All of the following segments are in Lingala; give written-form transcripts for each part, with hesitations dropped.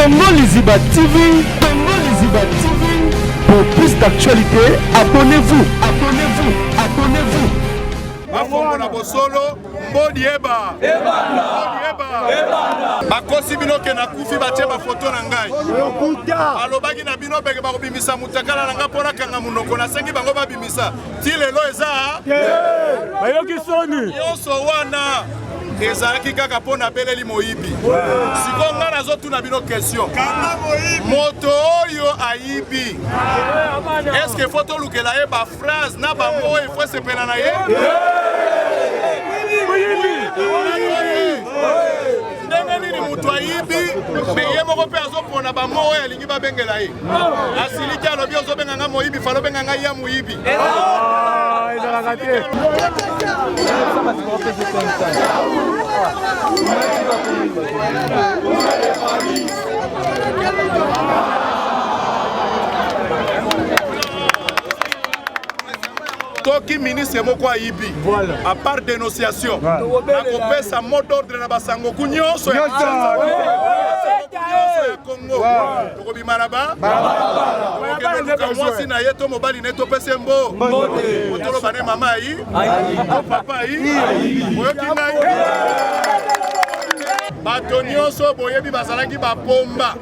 Congo Liziba TV. Congo Liziba TV. Pour plus d'actualité, abonnez-vous. Abonnez-vous. Abonnez-vous. Mafongo na bosolo mbodi eba bakosi bino ke na kufi batie ba photo na ngai alobaki na bino beke bakobimisa mutakala na nga pona kanga munoko na sengi bango babimisa ti lelo eza bayoki soni nyonso wana ezalaki kaka mpona beleli moyibi siko nga nazotuna bino question moto oyo ayibi eske fo tolukela ye baphrase na bamo efo esepela na ye ndenge nini moto ayibi me ye moko mpe azopona bamo oyo alingi babengela ye asiliki alobi ozobenga nga moyibi fa lobenga ngai ya moyibi Toki ministre moko ayibi à part dénonciation nakopesa mot d'ordre na basango kunyonso ya Congo tokobima na ba mwasi na ye to mobali ne topese mbo otoloba ne mama ayi to papa ayi oyoki ngai bato nyonso boyebi bazalaki bapomba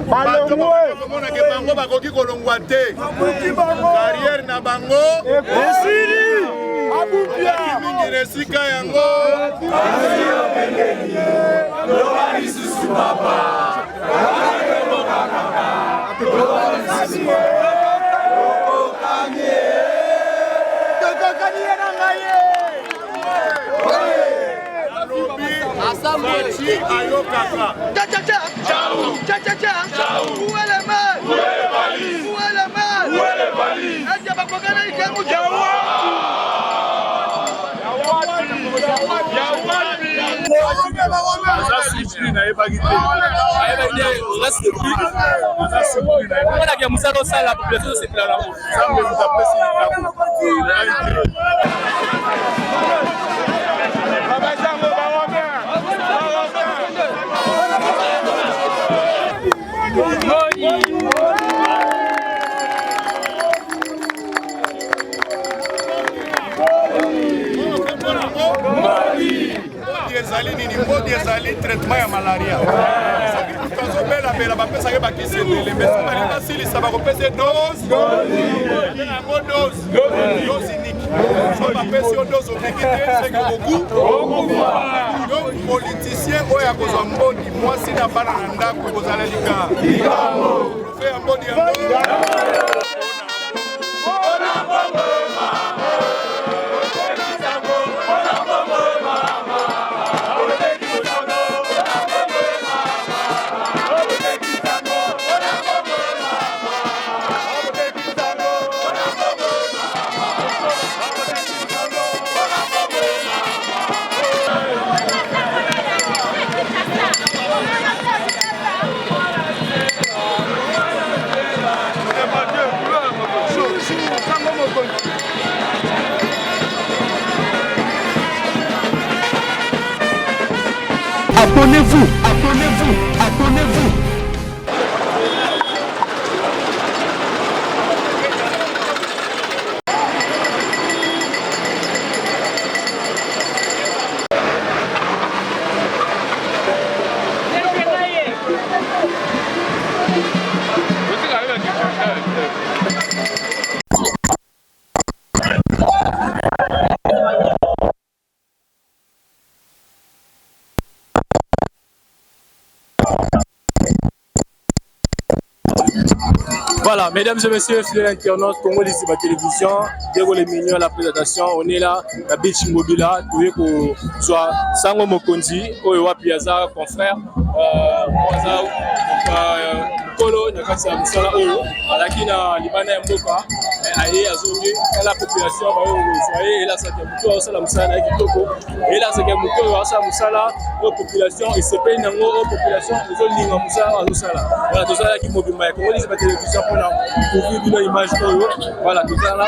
bato bakomonake bango bakoki kolongwa te carrière na bango esili mingi na esika yango Machi ayokaka. Où est le mal? Où est le valise? Où est le mal? Où est le valise? Est-ce que bakogana ikengu jawa? Mbodi ezali traitement ya malaria tozobela bela bapesaki bakisi ebele mais soki basilisa bakopesa dose yango dose unique so bapesi yo dose obiki te seki oku donc politicien oyo akozwa mbodi mwasi na bana na ndako kozala lika fe ya mbodi yango Abonnez-vous, abonnez-vous, abonnez-vous. Voilà, mesdames et messieurs, fidèles internautes, Congo Liziba Télévision, Diego les mignons à la présentation, on est là, la Beach Mobila, tout soit Sango Mokonzi, Oewa Piazza, confrère, Kolo, Nyakasa Musala Oyo, Alakina, Libana Mboka, Aye Azongi, la population, et là, ça a Osala Musala, et là, c'est Mouto, Osala Musala, aux populations, et c'est pas une population, les autres lignes Musala, Osala. Voilà, tout ça qui mobile, Congo Liziba Télévision, pour vivre une image, voilà, tout ça là,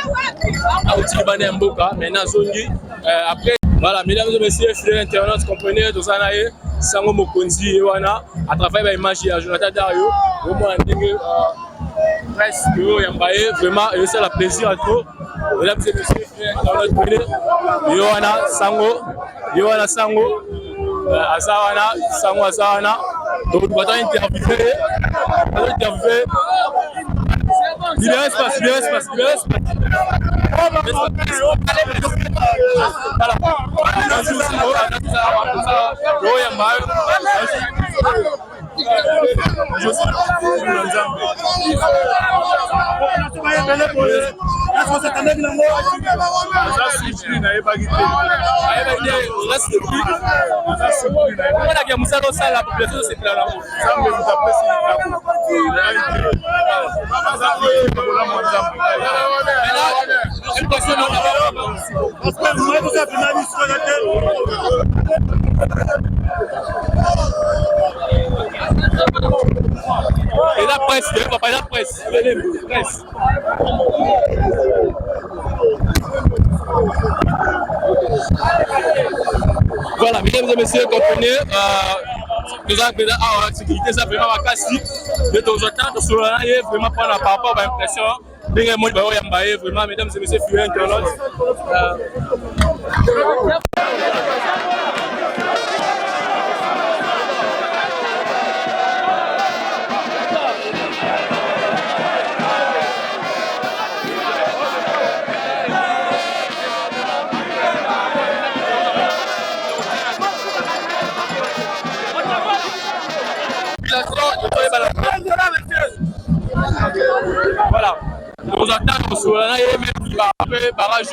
à Libana Mboka, maintenant Zongi, après. Voilà, mesdames et messieurs, fidèles internautes, comprenez, tout ça là, sango mokonzi wana à travers ba image ya Jonathan Dario au moins ndenge presse yo yambaye vraiment et c'est la plaisir à trop mesdames et messieurs dans notre pays yo wana sango azawana sango azawana donc on va interviewer libérez espace. Et la presse, voilà, mesdames et messieurs, comprenez, nous avons la sécurité, ça vraiment ma casse. De temps en temps, sur là, il vraiment prendre par rapport à l'impression. Vraiment, mesdames et messieurs, fuyez internautes. Voilà, nous attendons sur la barrage.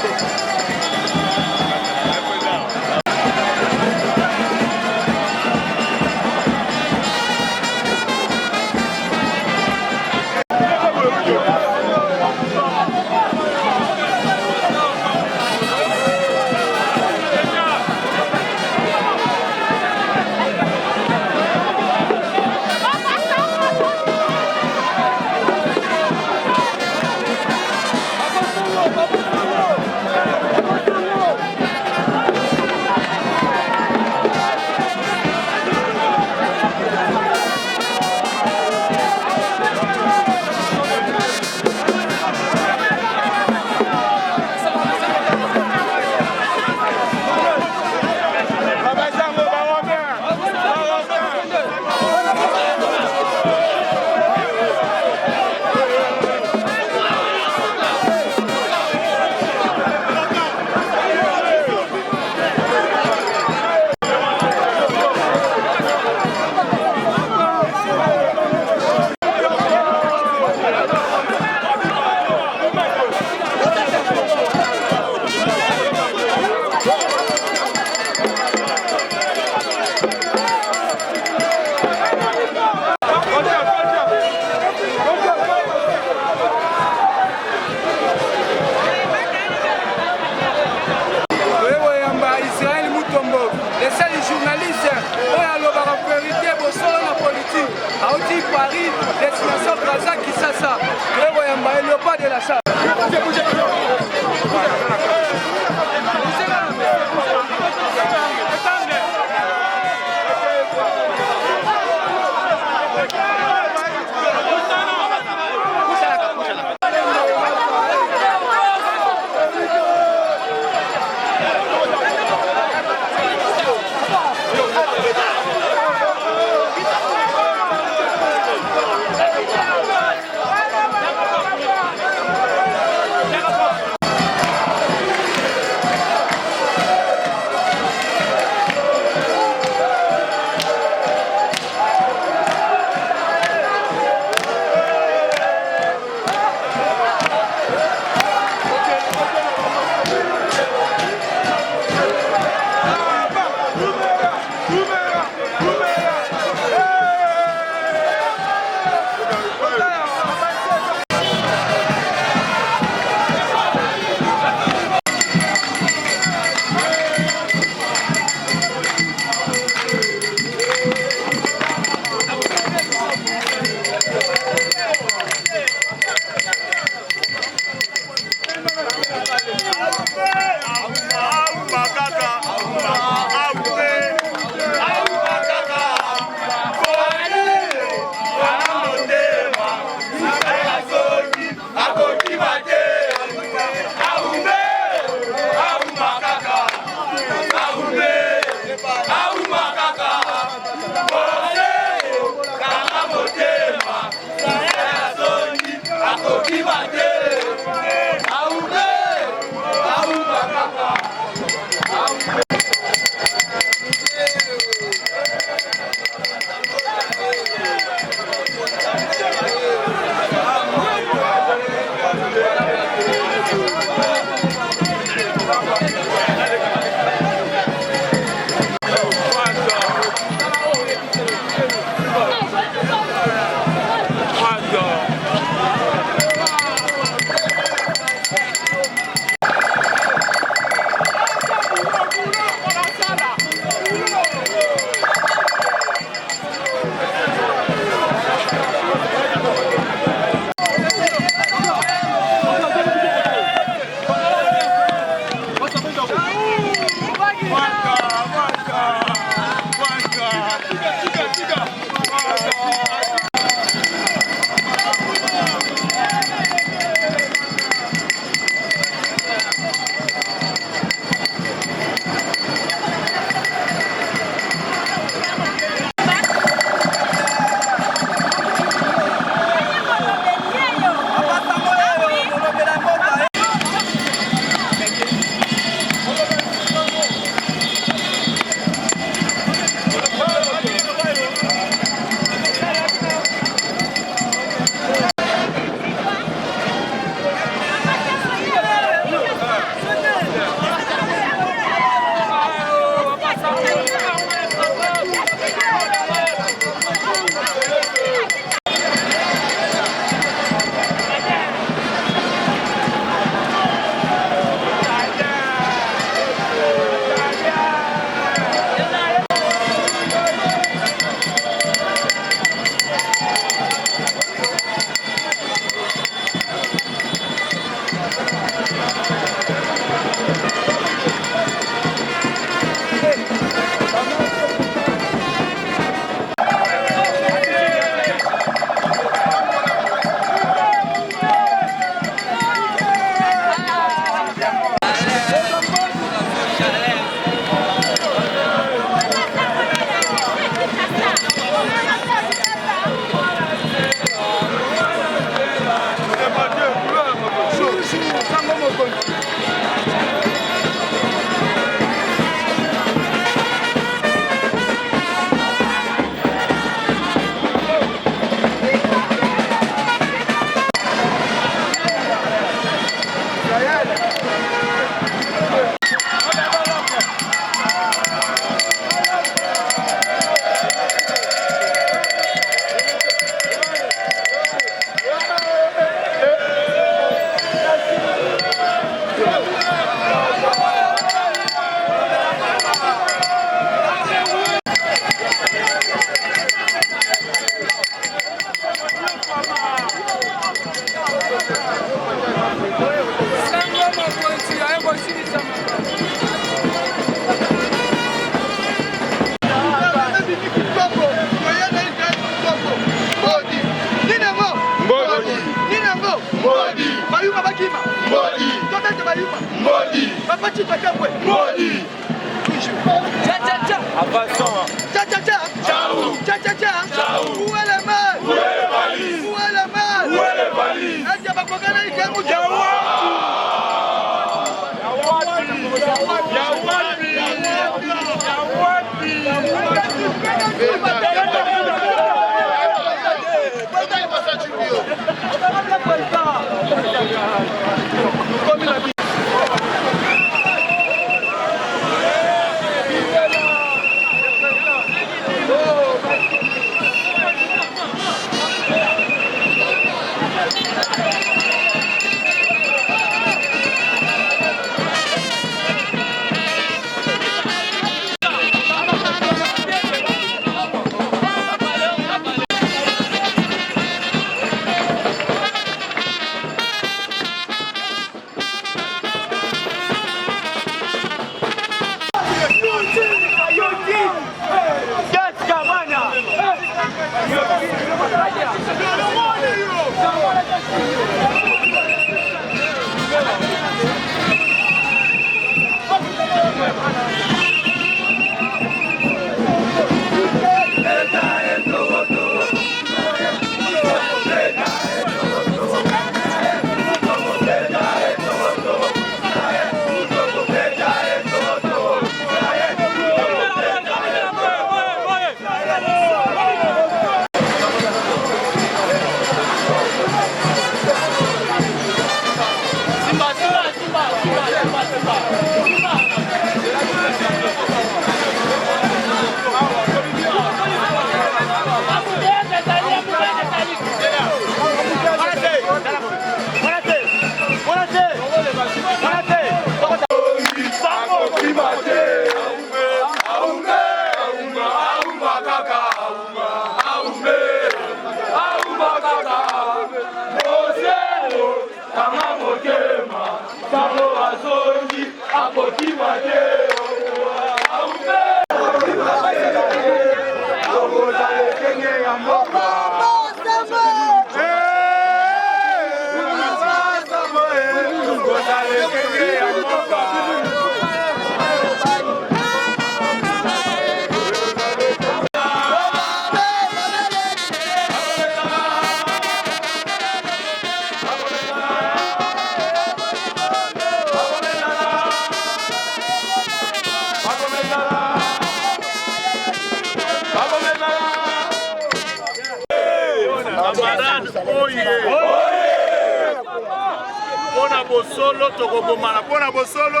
Pona bosolo tokobomana, pona bosolo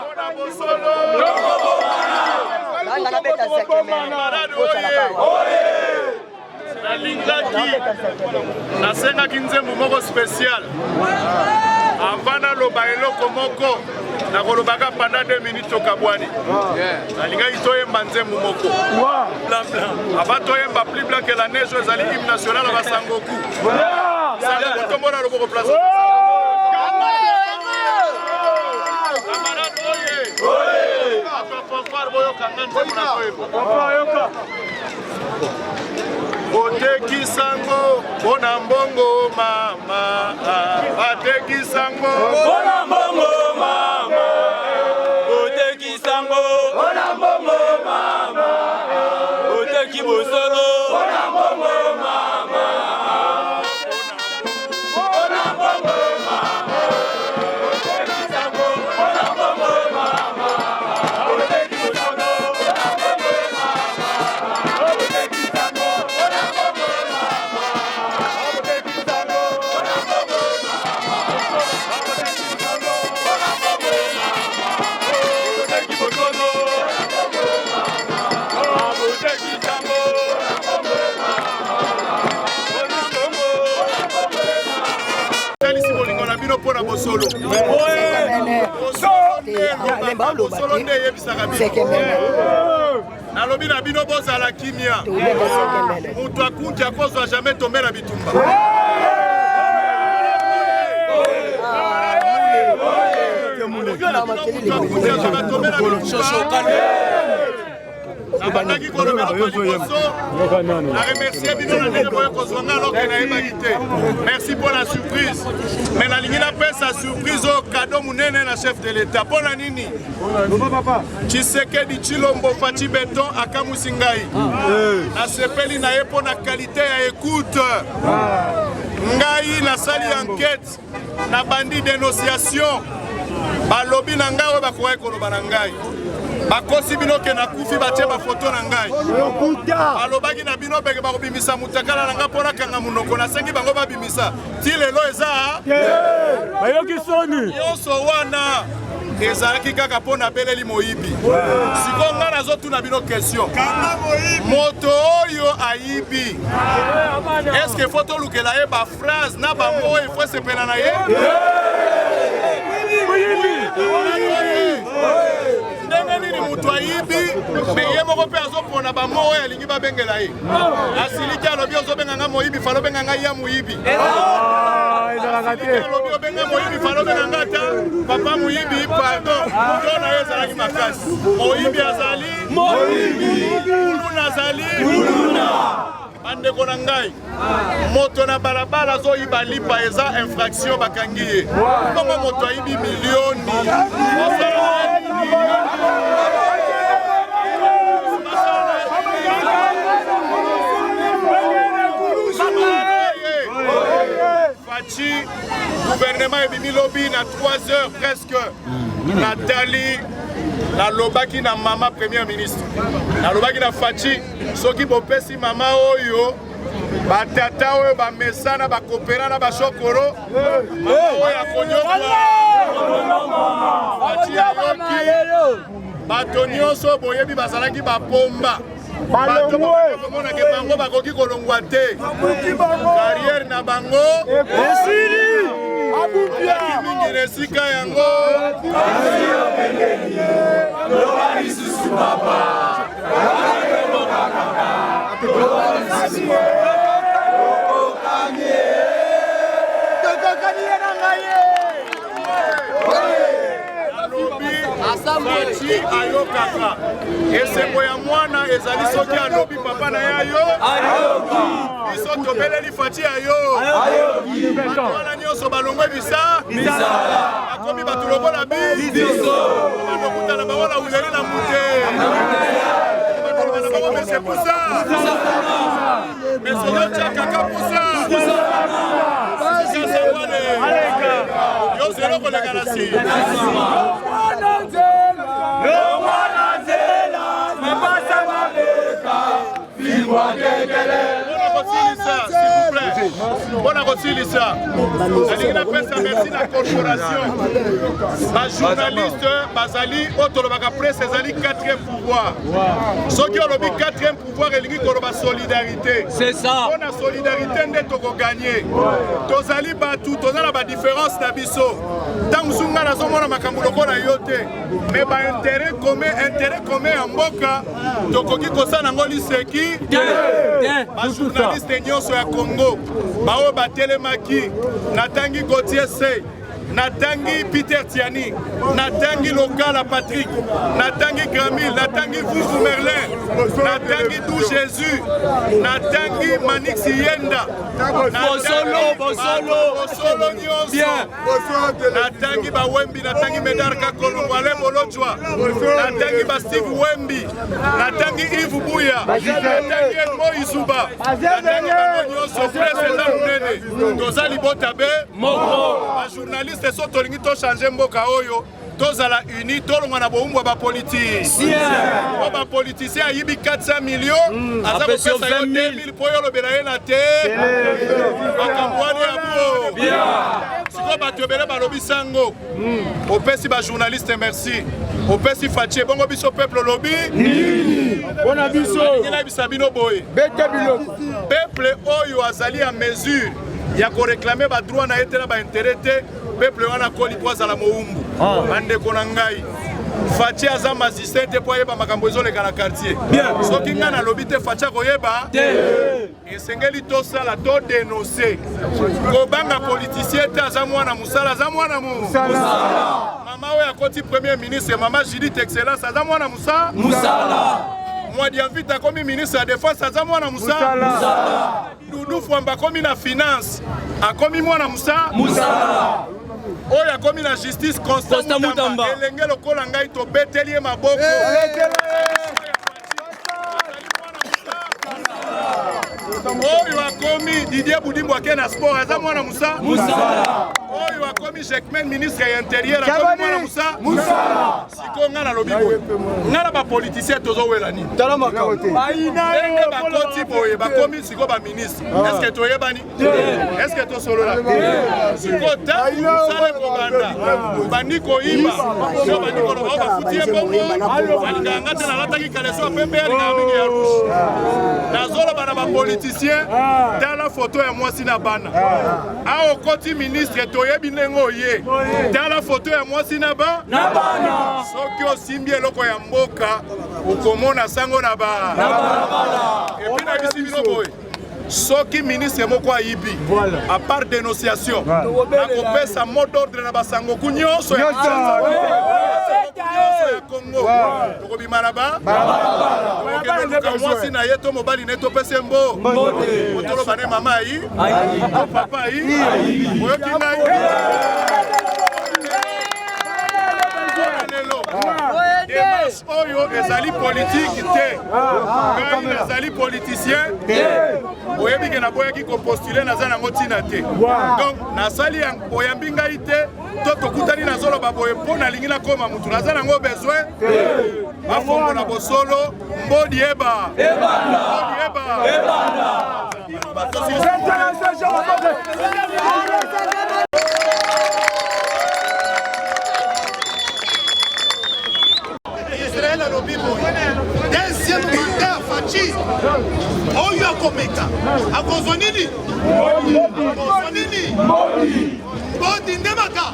pona bosolo nalingaki nasengaki nzembo moko spécial avant naloba eloko moko nakolobaka pendant 2 minutes tokabwani nalingaki toyemba nzembo moko avant toyemba plus blanc que la neige ezali hymne national basangoku sangoku tombona loboko place Otekisango bona mbongo mama atekisango bona mbongo mama otekisango bona mbongo mama oteki bosolo bona mbongo mama bona mbongo mama otekisango bona mbongo mama oteki bosolo bona mbongo mama otekisango bona mbongo pona bosolo bosolo nde yebisaka bino nalobi na bino bozala kimia moto akunki akozwa jamais tombe na bitumba nabandaki kolobela po liboso na remercie bino na ndenge boye kozwanga aloke nayebaki te. Merci pour la surprise. Mais nalingi napesa surprise oyo cadeau munene na chef de l'État. Mpo na nini Tshisekedi Tshilombo Faci Beton akamwisi ngai nasepeli na ye mpo na qualité ya écoute. Ngai nasali enquête na bandi dénonciation balobi na ngai oyo bakoki koloba na ngai bakosi bino ke nakufi batie bafoto na ngai balobaki na bino beke bakobimisa mutakala na ngai mpo nakanga monoko nasengi bango babimisa ti lelo eza bayoki soni nyonso wana ezalaki kaka mpo nabeleli moyibi. Sikoyo ngai nazotuna bino question moto oyo ayibi eske fo tolukela ye baphrase na bango oyo efo esepela na ye ndenge nini moto ayibi me ye moko mpe azopona bamo oyo alingi babengela ye asiliki alobi ozobenga nga moyibi falo benga ngai ya moyibi alobi obenga moyibi falo benga nga ta papa moyibi pardon to na ye ezalaki makasi moyibi azali muluna azali bandeko na ngai moto na balabala azoyiba lipa eza infraction bakangi ye bongo moto ayibi milioni Faci gouvernement ebimi lobi na 3 heures presque Nathalie nalobaki na mama premier ministre nalobaki na Faci soki bopesi mama oyo batata oyo bamesana bakopera na bashokoro oyo akonyoka Faci ayoki bato nyonso boyebi bazalaki bapomba bato bamonake bango bakoki kolongwa te carrière na bango esili abupia mingi na esika yango Faci ayokaka esengo ya mwana ezali soki alobi papa na ye ayoki biso tobeleli Faci ayoki bato wana nyonso balongwe bakomi bato lokola bakokutana bango na uleri na mute bakoloba na bango mese pusa mesoyotiakaka pusa sasangwane yozelo koleka na si Bona kosilisa nalingi napesa merci na corporation bajournaliste bazali oyo tolobaka presse ezali 4e pouvoir soki olobi 4e pouvoir elingi koloba solidarité mpona solidarité nde tokoganye tozali batu toza na badifférence na biso ntango mosusu ngai nazomona makambo lokola yo te me baintérêt commun ya mboka tokoki kosala yango liseki bajournaliste nyonso ya Congo baoyo batelemaki natangi Gauthier Sey natangi Peter Tiani natangi Lokala Patrick natangi Gramil natangi Vuvu Merlin natangi Dou Jésus natangi Manix Yenda Bosolo nyonso natangi Bawembi natangi Medar Kakolongo Ale Bolojwa natangi Steve Wembi natangi Yves Buya natangi Elmo Izuba natangi bango nyonso presse eza munene toza libota be moko bajournaliste so tolingi tochange mboka oyo tozala uni tolongwa na boumbwa bapoliticien o bapoliticien ayibi 400 millions aza kopesa yo 2000 mpo yo olobela ye na te makambo wana ya buo sikoyo bato ebele balobi sango opesi bajournaliste merci opesi Faci ebongo biso peuple olobi mpona biso nayebisa bino boye peuple oyo azali ya mesure ya koreklame badroit na ye te na baintere te peuple wana koli po azala moumbu bandeko na ngai Faci aza magistrat te po ayeba makambo ezoleka na quartier soki ngai nalobi te Faci akoyeba esengeli tosala todenonse kobanga politicien te aza mwana mosala aza mwana mama oyo akoti premier ministre mama Judith Excellence aza mwana mosala Mwadi Amvita comme ministre de la Défense, aza mwana musala. Doudou Fwamba comme na finance, a comme mwana musala. Oya comme na justice Constant Mutamba. Elenge lokola ngai to betelie maboko. Oyo akomi Didier Boudimbo na sport aza mwana musala. Oyo akomi Jekmen ministre ya intérieur akomi mwana musala. Siko nga na lobi boye. Nga na ba politicien tozo wela nini? Tala makao. Ndenge bakoti boye bakomi siko ba ministre. Est-ce que toyebani? Est-ce que to solo la? Siko ta musala ko banda. Bandi ko imba. So bandi ko ba bafuti ebongo. Balinga ngata na lataki kaleso pembe ya mingi ya rouge. Nazola bana ba politicien dans la photo ya mwasi na bana. A okoti ministre toyebi nengo ye. Dans la photo ya mwasi na bana. Soki osimbi eloko ya mboka ukomona sango na ba. Et puis na bisi bino boy. Soki ministre moko ayibi à part dénonciation akopesa mot d'ordre na basango kunyoso ya Congo tokobima na ba okende mwasi na ye to mobali ne to pese mbo otoloba ne mama ayi papa ayi oyoki ngai démarche oyo ezali politique te ngai nazali politicien oyebi ke naboyaki kopostule naza nango ntina te donc nasali oyambi ngai te to tokutani nazoloba boye mpo nalingi nakoma mutu naza nango besoin bafongola bosolo mbodi eba Israël a lobby deuxième mandat Fachi Oyo Komeka Akozonini Mbodi Ndemaka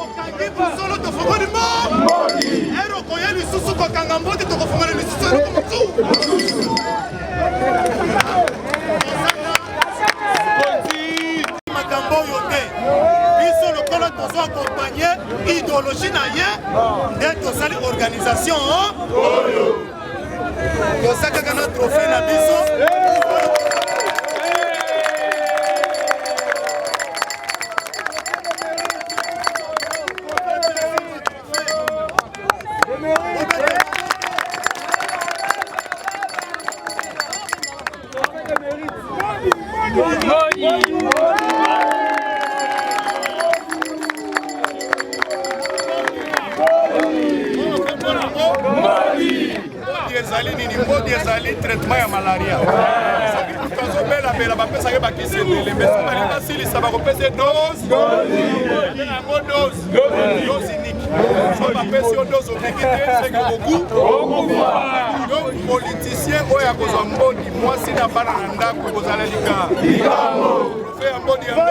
Okangi Busolo Tofongoni Mbodi Ero Koye Lisusu Kokanga Mbodi Tokofongoni Lisusu Ero Komutu Makambo Yote Biso Lokola Tozo accompagné idéologie na ye d'être sali organisation tosaka kana trophée na biso Mbodi ezali traitement ya malaria. Soki tozobela bela bapesa ke bakisi ebele mais soki balingi basilisa bakopesa dose yango dose unique. So bapesi yo dose obiki te seke bokufa. Donc politicien oyo akozwa mbodi mwasi na bana na ndako kozala likambo. Trofe ya mbodi yango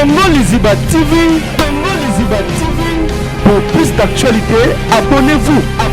Congo Liziba TV, Congo Liziba TV. Pour plus d'actualités, abonnez-vous.